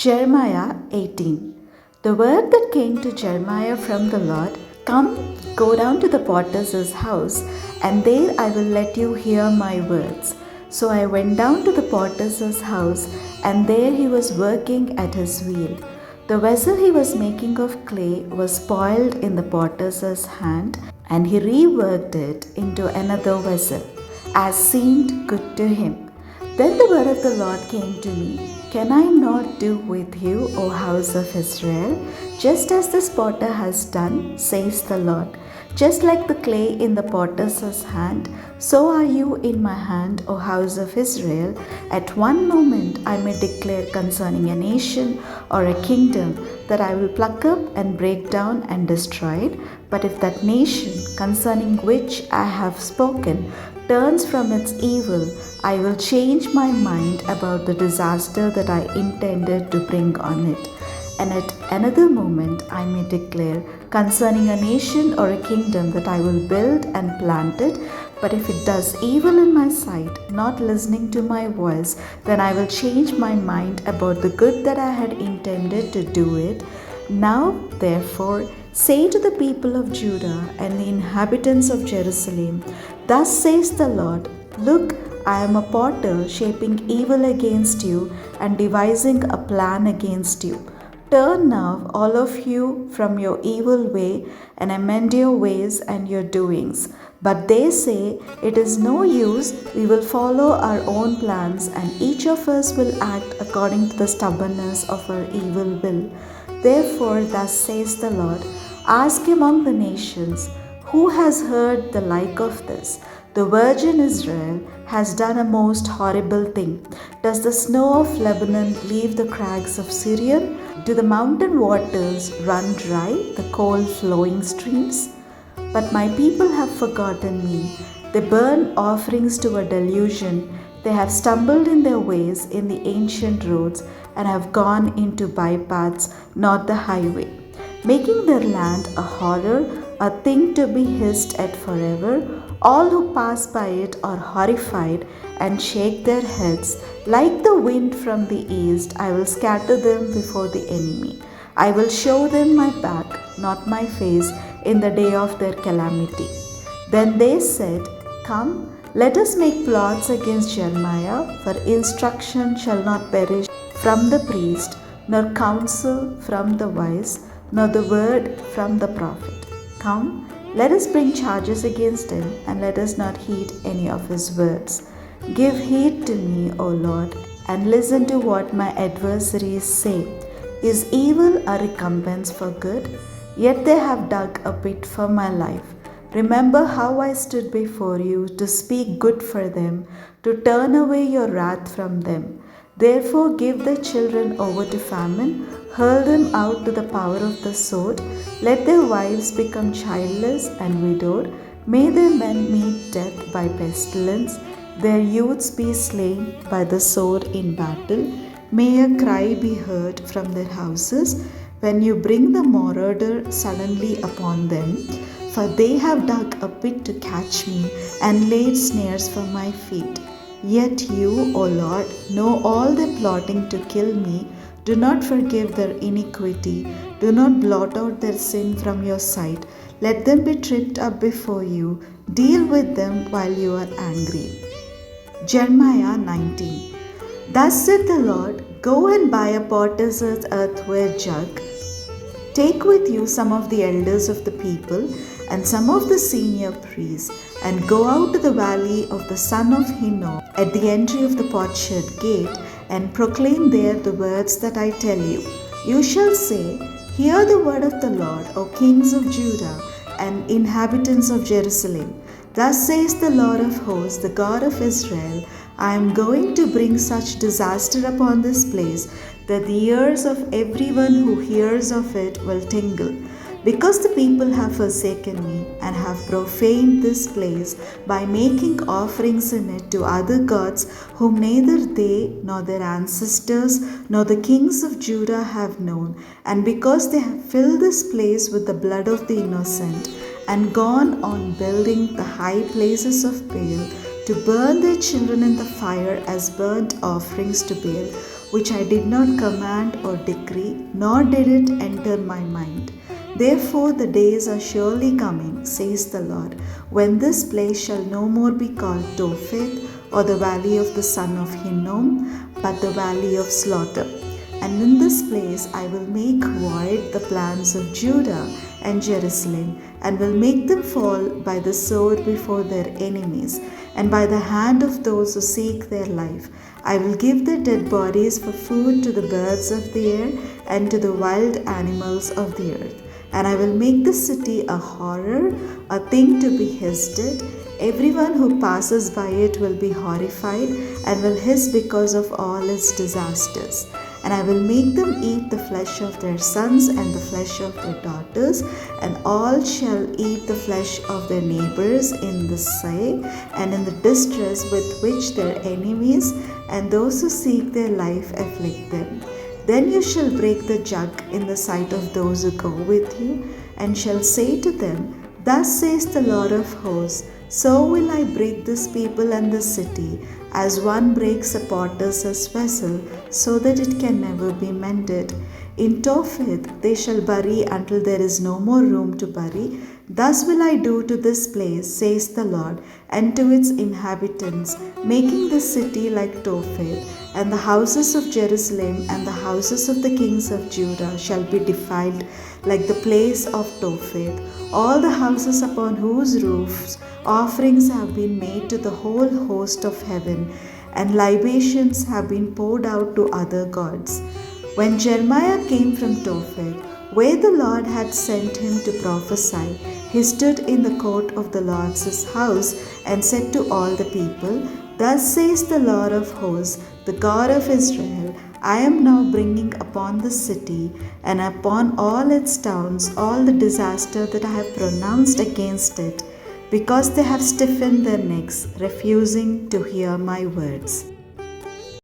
Jeremiah 18. The word that came to Jeremiah from the Lord, Come, go down to the potter's house, and there I will let you hear my words. So I went down to the potter's house, and there he was working at his wheel. The vessel he was making of clay was spoiled in the potter's hand, and he reworked it into another vessel, as seemed good to him. Then the word of the Lord came to me, Can I not do with you, O house of Israel, just as this potter has done, says the Lord? Just like the clay in the potter's hand, so are you in my hand, O house of Israel. At one moment I may declare concerning a nation or a kingdom that I will pluck up and break down and destroy it. But if that nation concerning which I have spoken turns from its evil, I will change my mind about the disaster that I intended to bring on it. And at another moment I may declare concerning a nation or a kingdom that I will build and plant it. But if it does evil in my sight, not listening to my voice, then I will change my mind about the good that I had intended to do it. Now, therefore, say to the people of Judah and the inhabitants of Jerusalem, Thus says the Lord, Look, I am a potter shaping evil against you and devising a plan against you. Turn now, all of you, from your evil way and amend your ways and your doings. But they say, It is no use, we will follow our own plans, and each of us will act according to the stubbornness of our evil will. Therefore, thus says the Lord, Ask among the nations, who has heard the like of this? The virgin Israel has done a most horrible thing. Does the snow of Lebanon leave the crags of Syrian? Do the mountain waters run dry, the cold flowing streams? But my people have forgotten me. They burn offerings to a delusion. They have stumbled in their ways in the ancient roads and have gone into bypaths, not the highway, making their land a horror, a thing to be hissed at forever. All who pass by it are horrified and shake their heads. Like the wind from the east, I will scatter them before the enemy. I will show them my back, not my face, in the day of their calamity. Then they said, Come, let us make plots against Jeremiah, for instruction shall not perish from the priest, nor counsel from the wise, nor the word from the prophet. Come, let us bring charges against him, and let us not heed any of his words. Give heed to me, O Lord, and listen to what my adversaries say. Is evil a recompense for good? Yet they have dug a pit for my life. Remember how I stood before you to speak good for them, to turn away your wrath from them. Therefore give the children over to famine, hurl them out to the power of the sword. Let their wives become childless and widowed. May their men meet death by pestilence, their youths be slain by the sword in battle. May a cry be heard from their houses when you bring the marauder suddenly upon them. For they have dug a pit to catch me and laid snares for my feet. Yet you, O Lord, know all their plotting to kill me. Do not forgive their iniquity. Do not blot out their sin from your sight. Let them be tripped up before you. Deal with them while you are angry. Jeremiah 19. Thus said the Lord, Go and buy a potter's earthenware jug. Take with you some of the elders of the people and some of the senior priests, and go out to the valley of the son of Hinnom at the entry of the potsherd gate, and proclaim there the words that I tell you. You shall say, Hear the word of the Lord, O kings of Judah and inhabitants of Jerusalem. Thus says the Lord of hosts, the God of Israel, I am going to bring such disaster upon this place that the ears of everyone who hears of it will tingle. Because the people have forsaken me and have profaned this place by making offerings in it to other gods whom neither they nor their ancestors nor the kings of Judah have known, and because they have filled this place with the blood of the innocent and gone on building the high places of Baal to burn their children in the fire as burnt offerings to Baal, which I did not command or decree, nor did it enter my mind. Therefore the days are surely coming, says the Lord, when this place shall no more be called Topheth, or the valley of the son of Hinnom, but the valley of slaughter. And in this place I will make void the plans of Judah and Jerusalem, and will make them fall by the sword before their enemies, and by the hand of those who seek their life. I will give their dead bodies for food to the birds of the air and to the wild animals of the earth. And I will make the city a horror, a thing to be hissed at. Everyone who passes by it will be horrified and will hiss because of all its disasters. And I will make them eat the flesh of their sons and the flesh of their daughters, and all shall eat the flesh of their neighbors in the sigh and in the distress with which their enemies and those who seek their life afflict them. Then you shall break the jug in the sight of those who go with you, and shall say to them, Thus says the Lord of hosts, so will I break this people and this city, as one breaks a potter's vessel, so that it can never be mended. In Topheth they shall bury until there is no more room to bury. Thus will I do to this place, says the Lord, and to its inhabitants, making the city like Topheth, and the houses of Jerusalem and the houses of the kings of Judah shall be defiled like the place of Topheth. All the houses upon whose roofs offerings have been made to the whole host of heaven, and libations have been poured out to other gods. When Jeremiah came from Topheth, where the Lord had sent him to prophesy, he stood in the court of the Lord's house and said to all the people, Thus says the Lord of hosts, the God of Israel, I am now bringing upon this city and upon all its towns all the disaster that I have pronounced against it, because they have stiffened their necks, refusing to hear my words.